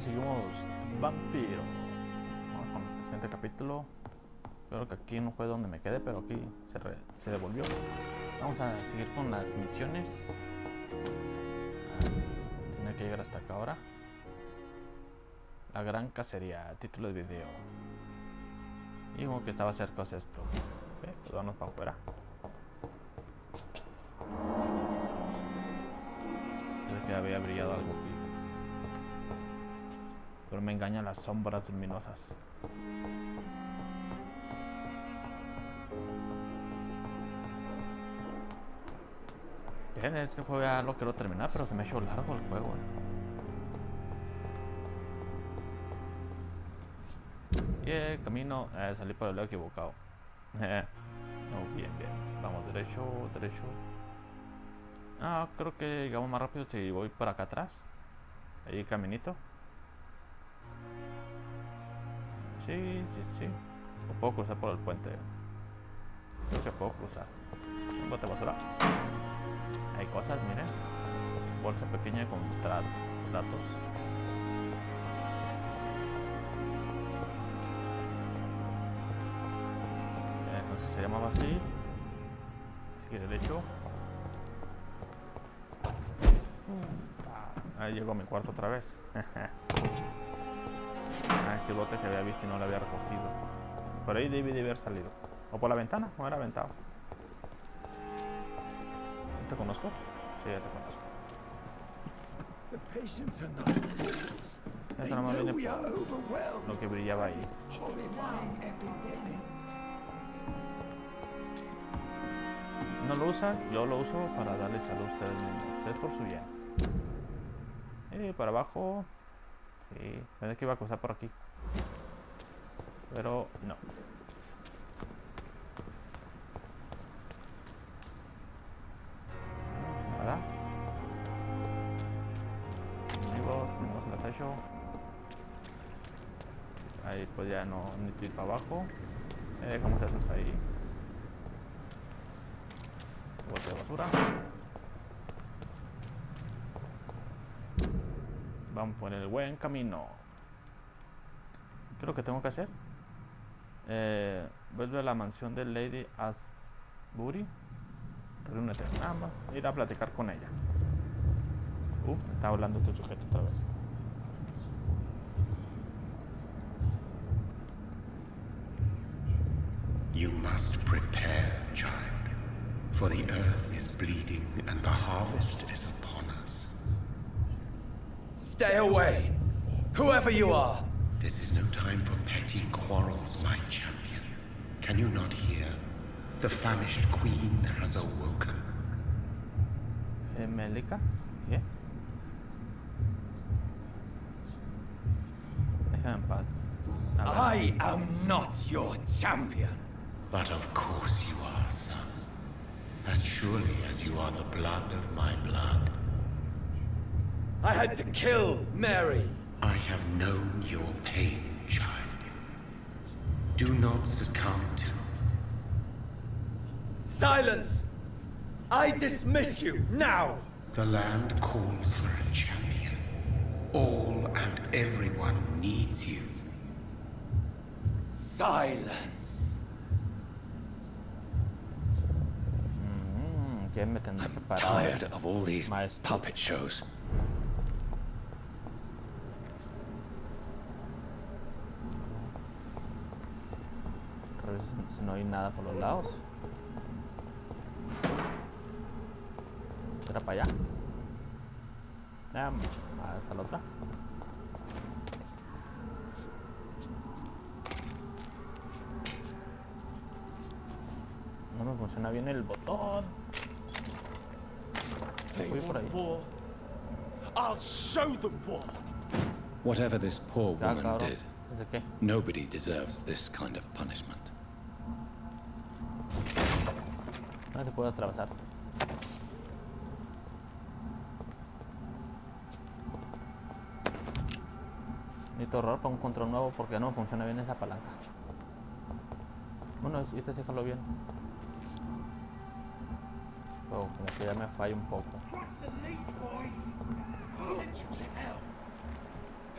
seguimos vampiro. Vamos con el siguiente capítulo. Creo que aquí no fue donde me quedé, pero aquí se devolvió. Vamos a seguir con las misiones. Tiene que llegar hasta acá ahora. La Gran Cacería, título de video. Y como que estaba cerca de esto. Ok, pues vamos para afuera. Creo que había brillado algo aquí. Pero me engañan las sombras luminosas. Bien, este juego ya lo quiero terminar, pero se me ha hecho largo el juego. Y el camino, salí por el lado equivocado. No, bien. Vamos derecho. Ah, creo que llegamos más rápido si voy por acá atrás. Ahí caminito. Sí. O puedo cruzar por el puente. Creo que puedo cruzar. Un bote de basura. Hay cosas, miren. Bolsa pequeña con datos. Entonces se llamaba así. Sigue derecho. Ahí llego a mi cuarto otra vez. Qué bote que había visto y no lo había recogido. Por ahí debe de haber salido. O por la ventana, o era aventado. ¿Te conozco? Sí, ya te conozco. Esta nomás viene por lo que brillaba ahí. No lo usan, yo lo uso para darle salud a ustedes mismos. Es por su bien. Y para abajo. Sí, pensé que iba a cruzar por aquí. Pero no. Nada. Enemigos en el techo. Ahí pues ya no necesito ir para abajo. Dejamos esos ahí. Bote de basura. Vamos por el buen camino. ¿Qué es lo que tengo que hacer? Vuelve a la mansión de Lady Ashbune. Reúnete. Vamos a ir a platicar con ella. Está hablando tu sujeto otra vez. You must prepare, child, for the earth is bleeding and the harvest is upon us. Stay away, whoever you are. This is no time for petty quarrels, my champion. Can you not hear? The famished queen has awoken. Melika? ¿Qué? Déjame en paz. I am not your champion. But of course you are, son. As surely as you are the blood of my blood. I had to kill Mary. I have known your pain, child. Do not succumb to... Silence! I dismiss you, now! The land calls for a champion. All and everyone needs you. Silence! ¿Quién me tendrá I'm preparado? tired of all these Maestro. puppet shows. Si no hay nada por los lados. ¿Será para allá? Hasta la otra. No me funciona bien el botón. Voy por ahí. War. I'll show them war. Whatever this poor woman Cabrón. did, ¿Desde qué? nobody deserves this kind of punishment. No se puede atravesar. Necesito ahorrar para un control nuevo porque no funciona bien esa palanca. Bueno, este sí jaló bien. Pero como que ya me falla un poco.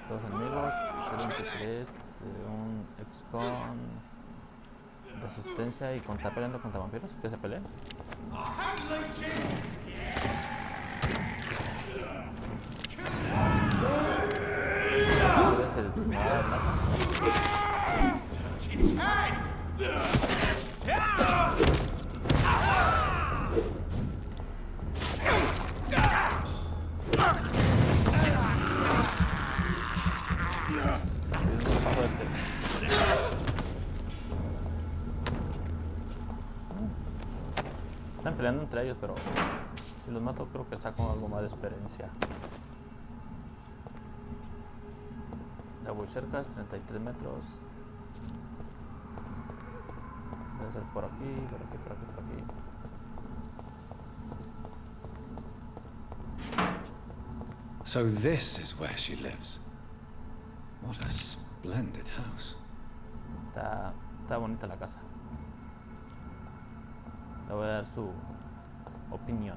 Dos enemigos, 23, un ex-con, resistencia y está peleando contra vampiros. Que se peleen. Es el están peleando entre ellos, pero si los mato creo que saco algo más de experiencia. Ya voy cerca, es 33 metros. Debe ser por aquí, por aquí, por aquí, por aquí. So this is where she lives. What a splendid house. Está bonita la casa. Le voy a dar su opinión.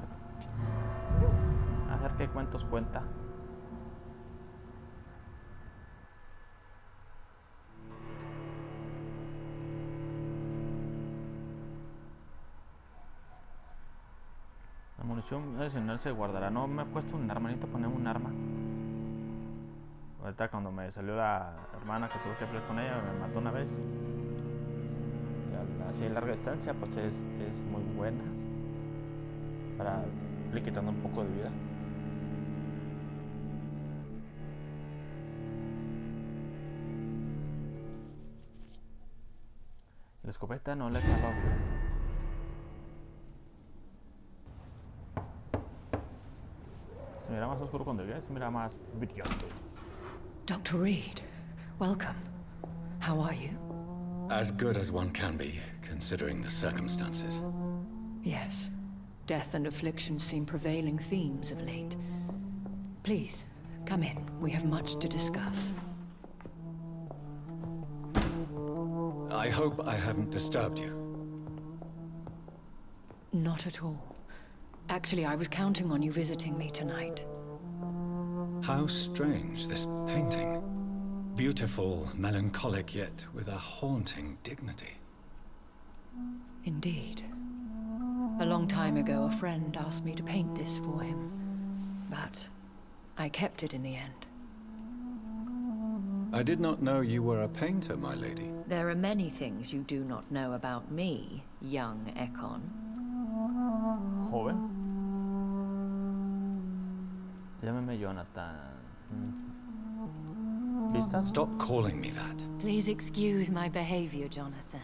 A ver qué cuentos cuenta. La munición adicional se guardará. No me he puesto un arma, necesito ponerme un arma. Ahorita cuando me salió la hermana que tuve que pelear con ella, me mató una vez. Así a larga distancia, pues es muy buena para irle quitando un poco de vida. La escopeta no le caló bien. Se mira más oscuro cuando viene, se mira más brillante. Dr. Reed, welcome. How are you? As good as one can be, considering the circumstances. Yes. Death and affliction seem prevailing themes of late. Please, come in. We have much to discuss. I hope I haven't disturbed you. Not at all. Actually, I was counting on you visiting me tonight. How strange, this painting. Beautiful, melancholic, yet with a haunting dignity. Indeed. A long time ago, a friend asked me to paint this for him. But I kept it in the end. I did not know you were a painter, my lady. There are many things you do not know about me, young Ekon. Joven. Llámeme Jonathan. ¿Vistas? Stop calling me that. Please excuse my behavior, Jonathan.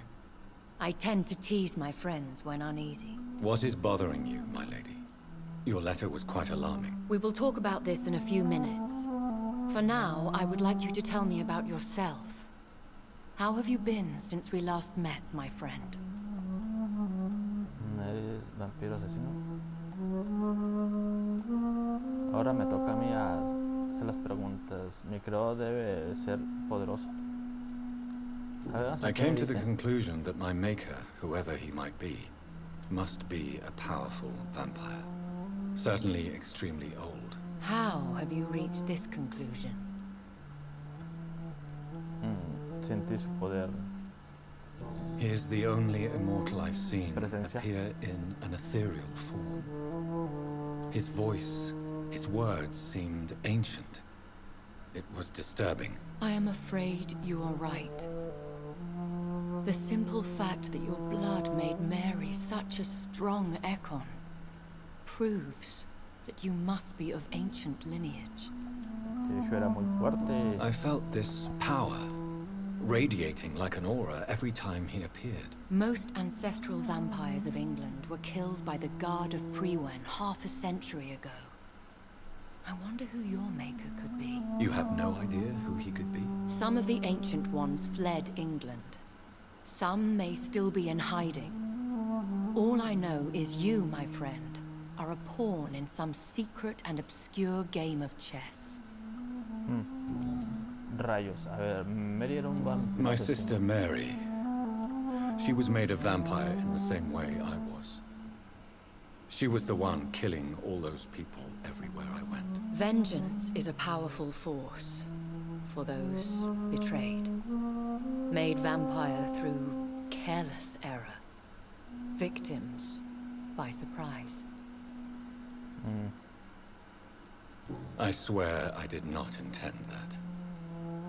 I tend to tease my friends when uneasy. What is bothering you, my lady? Your letter was quite alarming. We will talk about this in a few minutes. For now, I would like you to tell me about yourself. How have you been since we last met, my friend? ¿Eres vampiro asesino? Ahora me toca a mí hacer las preguntas. Mi creador debe ser poderoso. A ver, I came to the conclusion that my maker, whoever he might be, must be a powerful vampire. Certainly extremely old. How have you reached this conclusion? Sentí su poder. He is the only immortal I've seen Presencia. appear in an ethereal form. His voice, his words seemed ancient. It was disturbing. I am afraid you are right. The simple fact that your blood made Mary such a strong Ekon proves that you must be of ancient lineage. Sí, yo era muy fuerte. I felt this power radiating like an aura every time he appeared. Most ancestral vampires of England were killed by the Guard of Prewen half a century ago. I wonder who your maker could be. You have no idea who he could be? Some of the ancient ones fled England. Some may still be in hiding. All I know is you, my friend, are a pawn in some secret and obscure game of chess. Rayos. A ver, Mary era un vampiro. My asesino. sister Mary. She was made a vampire in the same way I was. She was the one killing all those people everywhere I went. Vengeance is a powerful force. for those betrayed. Made vampire through careless error. Victims by surprise. I swear I did not intend that.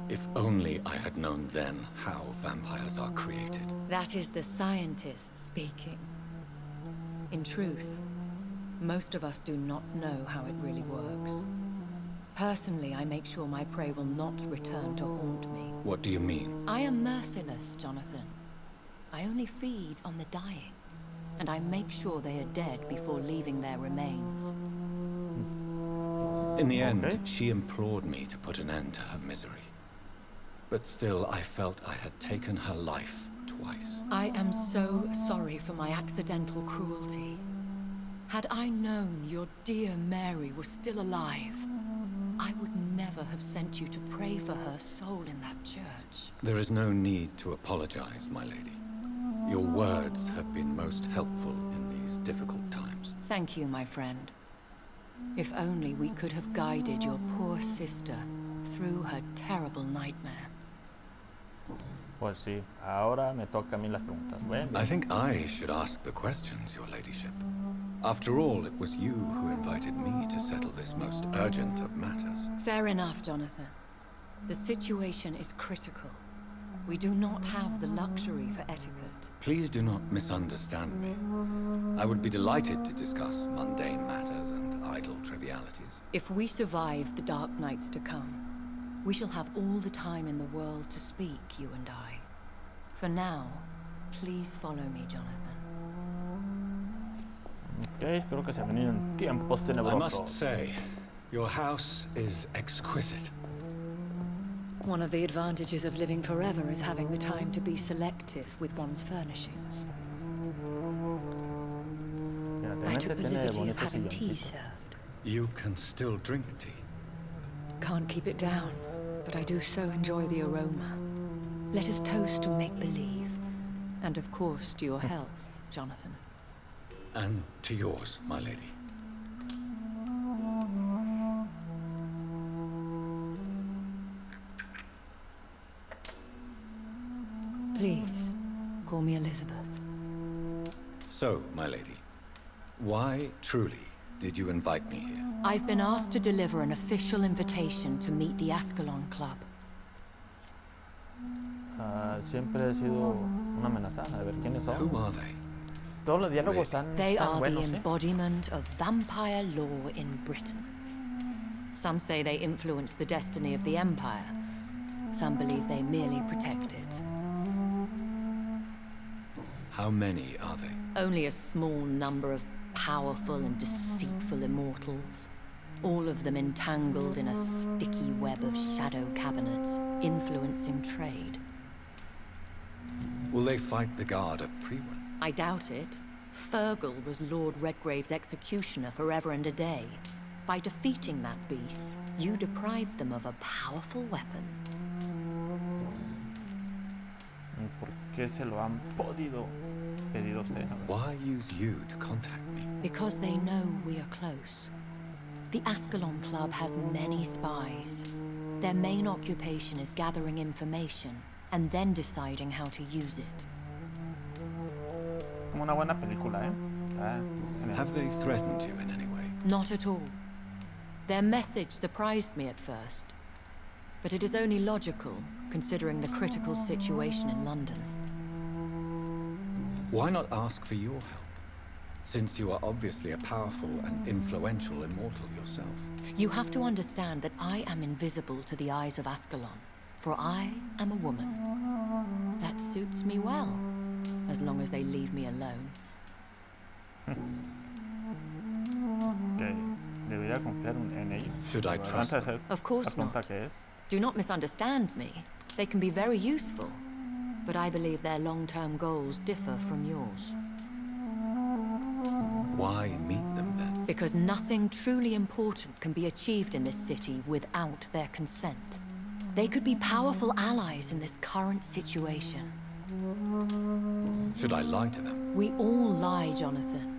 If only I had known then how vampires are created. That is the scientist speaking. In truth, most of us do not know how it really works. Personally, I make sure my prey will not return to haunt me. What do you mean? I am merciless, Jonathan. I only feed on the dying, and I make sure they are dead before leaving their remains. In the end, Okay. she implored me to put an end to her misery. But still, I felt I had taken her life twice. I am so sorry for my accidental cruelty. Had I known your dear Mary was still alive, I would never have sent you to pray for her soul in that church. There is no need to apologize, my lady. Your words have been most helpful in these difficult times. Thank you, my friend. If only we could have guided your poor sister through her terrible nightmare. Pues sí, ahora me toca a mí las preguntas. Bien, bien. I think I should ask the questions, your ladyship. After all, it was you who invited me to settle this most urgent of matters. Fair enough, Jonathan. The situation is critical. We do not have the luxury for etiquette. Please do not misunderstand me. I would be delighted to discuss mundane matters and idle trivialities. If we survive the dark nights to come, we shall have all the time in the world to speak, you and I. For now, please follow me, Jonathan. Ok, espero que se han venido en tiempos I tenebrosos. must say, your house is exquisite. One of the advantages of living forever is having the time to be selective with one's furnishings. I Realmente took the tiene liberty of bonitos having tea silloncitos. served. You can still drink tea. Can't keep it down, but I do so enjoy the aroma. Let us toast to make-believe. And of course to your health, Jonathan. And to yours, my lady. Please, call me Elizabeth. So, my lady, why truly did you invite me here? I've been asked to deliver an official invitation to meet the Ascalon Club. Siempre he sido una amenazada. A ver, ¿quiénes son? Who are they? Todos los diálogos Really? están They tan are buenos, the embodiment of vampire law in Britain. Some say they influence the destiny of the Empire. Some believe they merely protect it. How many are they? Only a small number of powerful and deceitful immortals. All of them entangled in a sticky web of shadow cabinets, influencing trade. Will they fight the guard of Priwen? I doubt it. Fergal was Lord Redgrave's executioner forever and a day. By defeating that beast, you deprived them of a powerful weapon. ¿Y por qué se lo han podido pedido usted? Why use you to contact me? Because they know we are close. The Ascalon Club has many spies. Their main occupation is gathering information and then deciding how to use it. Como una buena película, ¿eh? Genial. Have they threatened you in any way? Not at all. Their message surprised me at first. But it is only logical, considering the critical situation in London. Why not ask for your help? Since you are obviously a powerful and influential immortal yourself. You have to understand that I am invisible to the eyes of Ascalon, for I am a woman. That suits me well, as long as they leave me alone. Que debería confiar en ellos. Should I trust Antes de them? hacer Of course la pregunta not. que es. Do not misunderstand me. They can be very useful, but I believe their long-term goals differ from yours. Why meet them then? Because nothing truly important can be achieved in this city without their consent. They could be powerful allies in this current situation. Should I lie to them? We all lie, Jonathan.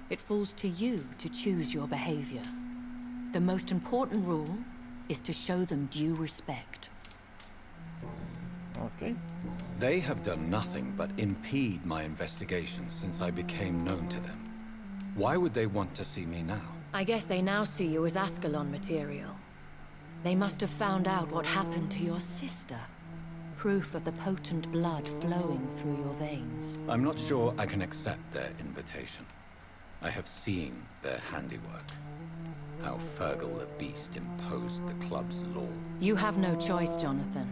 It falls to you to choose your behavior. The most important rule is to show them due respect. Ok. They have done nothing but impede my investigation since I became known to them. Why would they want to see me now? I guess they now see you as Ascalon material. They must have found out what happened to your sister. Proof of the potent blood flowing through your veins. I'm not sure I can accept their invitation. I have seen their handiwork. How Fergal the Beast imposed the club's law. You have no choice, Jonathan.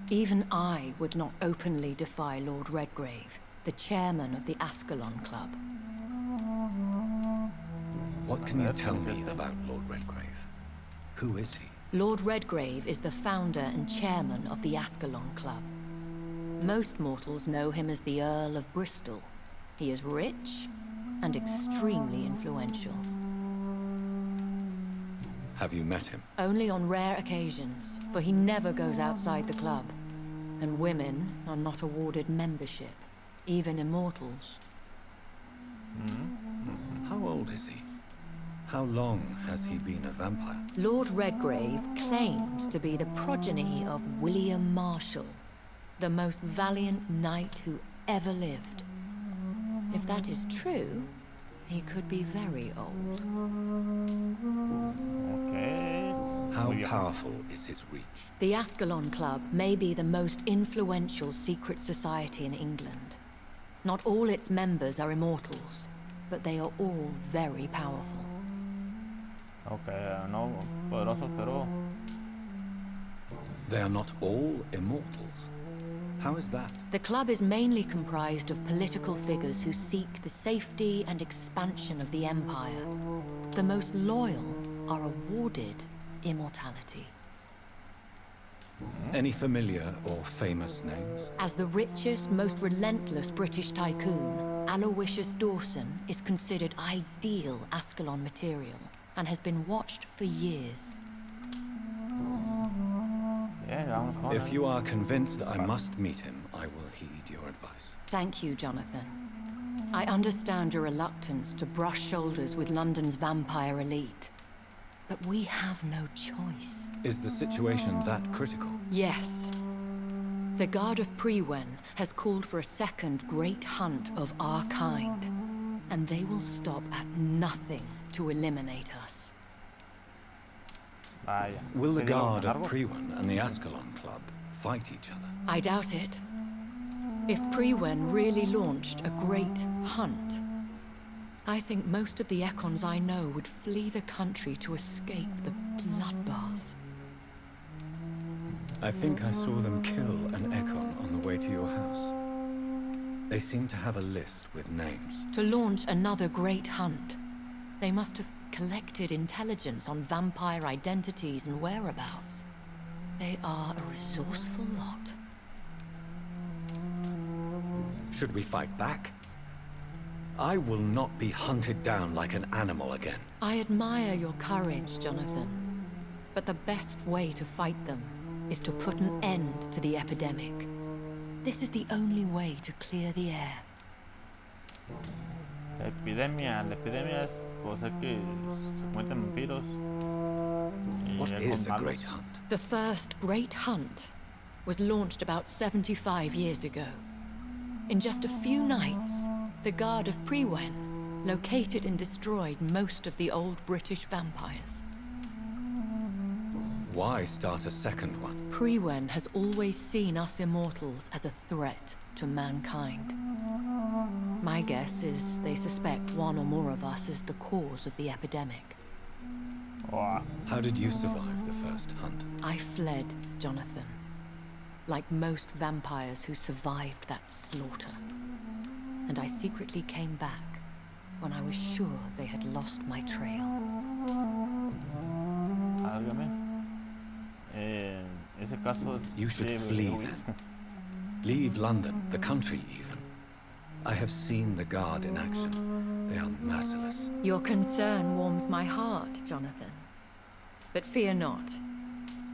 Even I would not openly defy Lord Redgrave, the chairman of the Ascalon Club. What can you tell me about Lord Redgrave? Who is he? Lord Redgrave is the founder and chairman of the Ascalon Club. Most mortals know him as the Earl of Bristol. He is rich and extremely influential. Have you met him? Only on rare occasions, for he never goes outside the club. And women are not awarded membership, even immortals. How old is he? How long has he been a vampire? Lord Redgrave claims to be the progeny of William Marshall, the most valiant knight who ever lived. If that is true, he could be very old. Ok. How Muy bien. powerful is his reach? The Ascalon Club may be the most influential secret society in England. Not all its members are immortals, but they are all very powerful. Ok, no poderosos, pero... They are not all immortals. How is that? The club is mainly comprised of political figures who seek the safety and expansion of the Empire. The most loyal are awarded immortality. Any familiar or famous names? As the richest, most relentless British tycoon, Aloysius Dawson is considered ideal Ascalon material and has been watched for years. Yeah, vamos con If él. you are convinced I must meet him, I will heed your advice. Thank you, Jonathan. I understand your reluctance to brush shoulders with London's vampire elite. But we have no choice. Is the situation that critical? Yes. The Guard of Prewen has called for a second great hunt of our kind. And they will stop at nothing to eliminate us. Vaya. Will the ¿Sí digo Guard of largo? Prewen and the Ascalon Club fight each other? I doubt it. If Prewen really launched a great hunt, I think most of the Ekons I know would flee the country to escape the bloodbath. I think I saw them kill an Ekon on the way to your house. They seem to have a list with names. To launch another great hunt, they must have collected intelligence on vampire identities and whereabouts. They are a resourceful lot. Should we fight back? I will not be hunted down like an animal again. I admire your courage, Jonathan. But the best way to fight them is to put an end to the epidemic. This is the only way to clear the air. La epidemia es cosa que se cuentan vampiros. Y What es is con a malos. great hunt? The first great hunt was launched about 75 years ago. In just a few nights, the Guard of Prewen located and destroyed most of the old British vampires. Why start a second one? Prewen has always seen us immortals as a threat to mankind. My guess is they suspect one or more of us as the cause of the epidemic. Wow. How did you survive the first hunt? I fled, Jonathan. Like most vampires who survived that slaughter. And I secretly came back when I was sure they had lost my trail. Álgame. Ese caso... You should sí, flee huir. then. Leave London, the country even. I have seen the Guard in action. They are merciless. Your concern warms my heart, Jonathan. But fear not.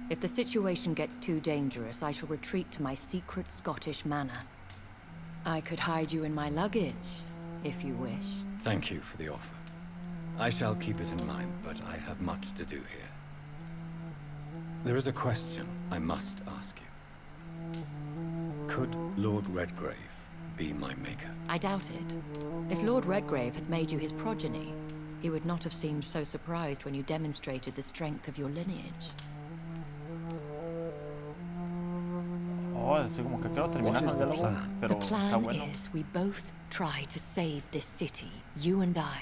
If the situation gets too dangerous, I shall retreat to my secret Scottish manor. I could hide you in my luggage, if you wish. Thank you for the offer. I shall keep it in mind, but I have much to do here. There is a question I must ask you. Could Lord Redgrave be my maker? I doubt it. If Lord Redgrave had made you his progeny, he would not have seemed so surprised when you demonstrated the strength of your lineage. Oh, así como que quiero terminar What is el the diálogo, plan? pero The está plan bueno. is we both try to save this city, you and I.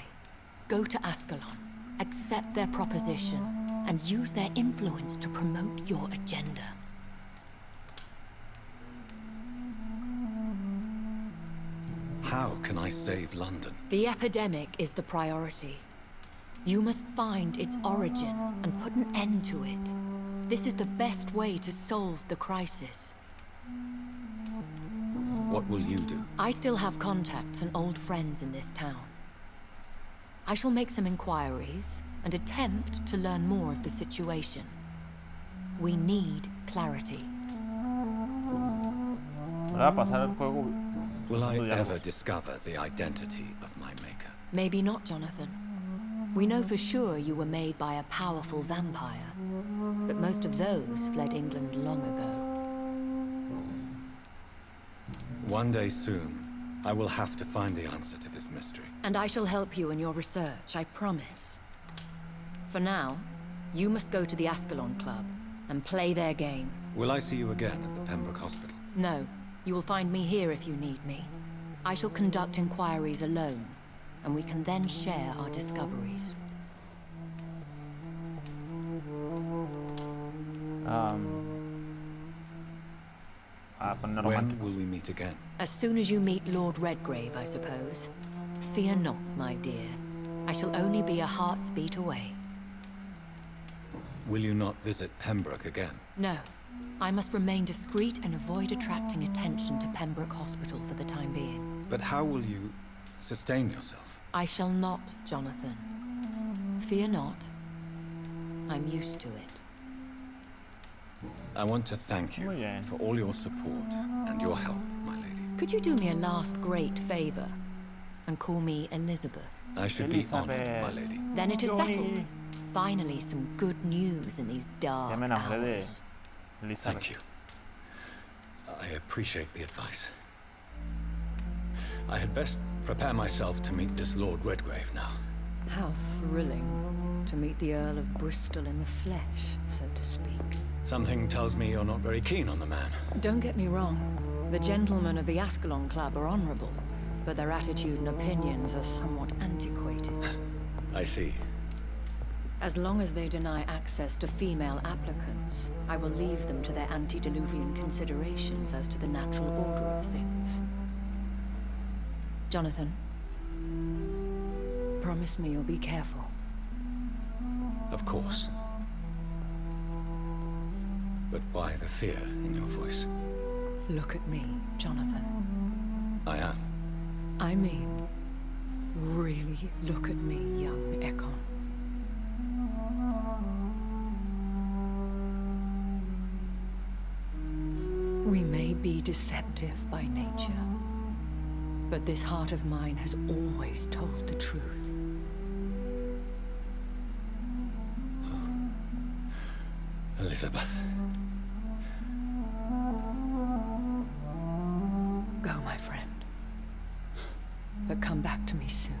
Go to Ascalon, accept their proposition, and use their influence to promote your agenda. How can I save London? The epidemic is the priority. You must find its origin and put an end to it. This is the best way to solve the crisis. What will you do? I still have contacts and old friends in this town. I shall make some inquiries and attempt to learn more of the situation. We need clarity. Me voy a pasar el juego. Will I usando ever diálogos. discover the identity of my maker? Maybe not, Jonathan. We know for sure you were made by a powerful vampire, but most of those fled England long ago. One day soon, I will have to find the answer to this mystery. And I shall help you in your research, I promise. For now, you must go to the Ascalon Club and play their game. Will I see you again at the Pembroke Hospital? No, you will find me here if you need me. I shall conduct inquiries alone, and we can then share our discoveries. Poner When románticos. will we meet again? As soon as you meet Lord Redgrave, I suppose. Fear not, my dear. I shall only be a heart's beat away. Will you not visit Pembroke again? No, I must remain discreet and avoid attracting attention to Pembroke Hospital for the time being. But how will you sustain yourself? I shall not, Jonathan. Fear not. I'm used to it. I want to thank you Muy bien. for all your support and your help, my lady. Could you do me a last great favor and call me Elizabeth? I should be honored, Elizabeth. my lady. Then it is Johnny. settled. Finally, some good news in these dark Ya me enamoré de hours. Elizabeth. Thank you. I appreciate the advice. I had best prepare myself to meet this Lord Redgrave now. How thrilling to meet the Earl of Bristol in the flesh, so to speak. Something tells me you're not very keen on the man. Don't get me wrong. The gentlemen of the Ascalon Club are honorable, but their attitude and opinions are somewhat antiquated. I see. As long as they deny access to female applicants, I will leave them to their antediluvian considerations as to the natural order of things. Jonathan, promise me you'll be careful. Of course. But why the fear in your voice? Look at me, Jonathan. I am. I mean, really look at me, young Ekon. We may be deceptive by nature, but this heart of mine has always told the truth. Elizabeth. Go, my friend. But come back to me soon.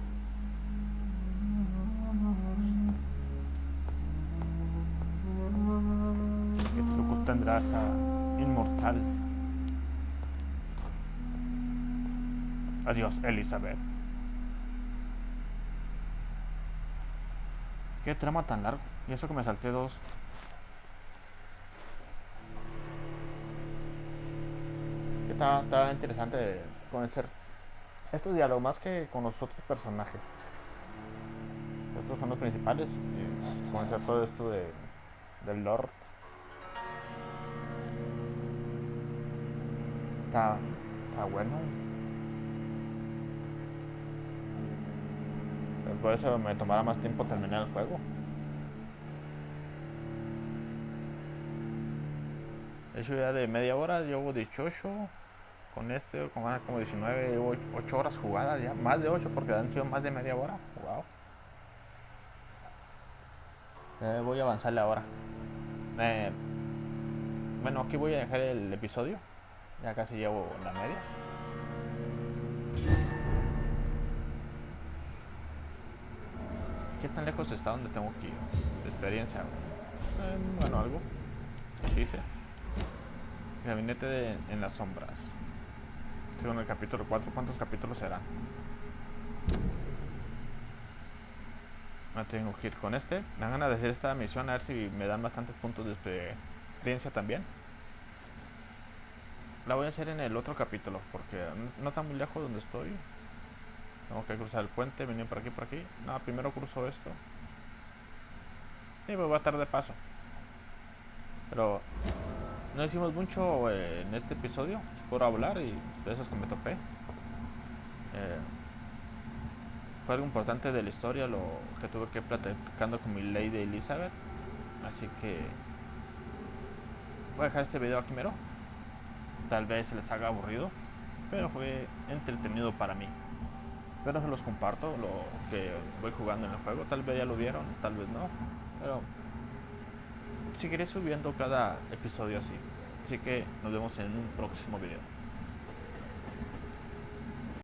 ¿Qué trucos tendrá esa inmortal? Adiós, Elizabeth. Qué trama tan largo. Y eso que me salté dos. Que está interesante conocer estos diálogos más que con los otros personajes. Estos son los principales. Conocer todo esto del Lord. Está bueno. Por eso me tomará más tiempo terminar el juego. De hecho ya de media hora llevo 18. Con este, con ganas como 19, llevo 8 horas jugadas ya. Más de 8 porque han sido más de media hora. Wow. Voy a avanzarle ahora. Bueno, aquí voy a dejar el episodio. Ya casi llevo la media. ¿Qué tan lejos está donde tengo que ir? De experiencia. Bueno, algo. Dice. Gabinete en las sombras. Según el capítulo 4, ¿cuántos capítulos serán? No tengo que ir con este. Me dan ganas de hacer esta misión a ver si me dan bastantes puntos de experiencia también. La voy a hacer en el otro capítulo porque no está muy lejos donde estoy. Tengo que cruzar el puente, venir por aquí, por aquí. No, primero cruzo esto. Sí, me voy a estar de paso. Pero no hicimos mucho en este episodio por hablar y de esos que me topé. Fue algo importante de la historia lo que tuve que platicando con mi Lady Elizabeth. Así que voy a dejar este video aquí mero. Tal vez se les haga aburrido, pero fue entretenido para mí. Pero se los comparto lo que voy jugando en el juego. Tal vez ya lo vieron, tal vez no. Pero seguiré subiendo cada episodio así. Así que nos vemos en un próximo video.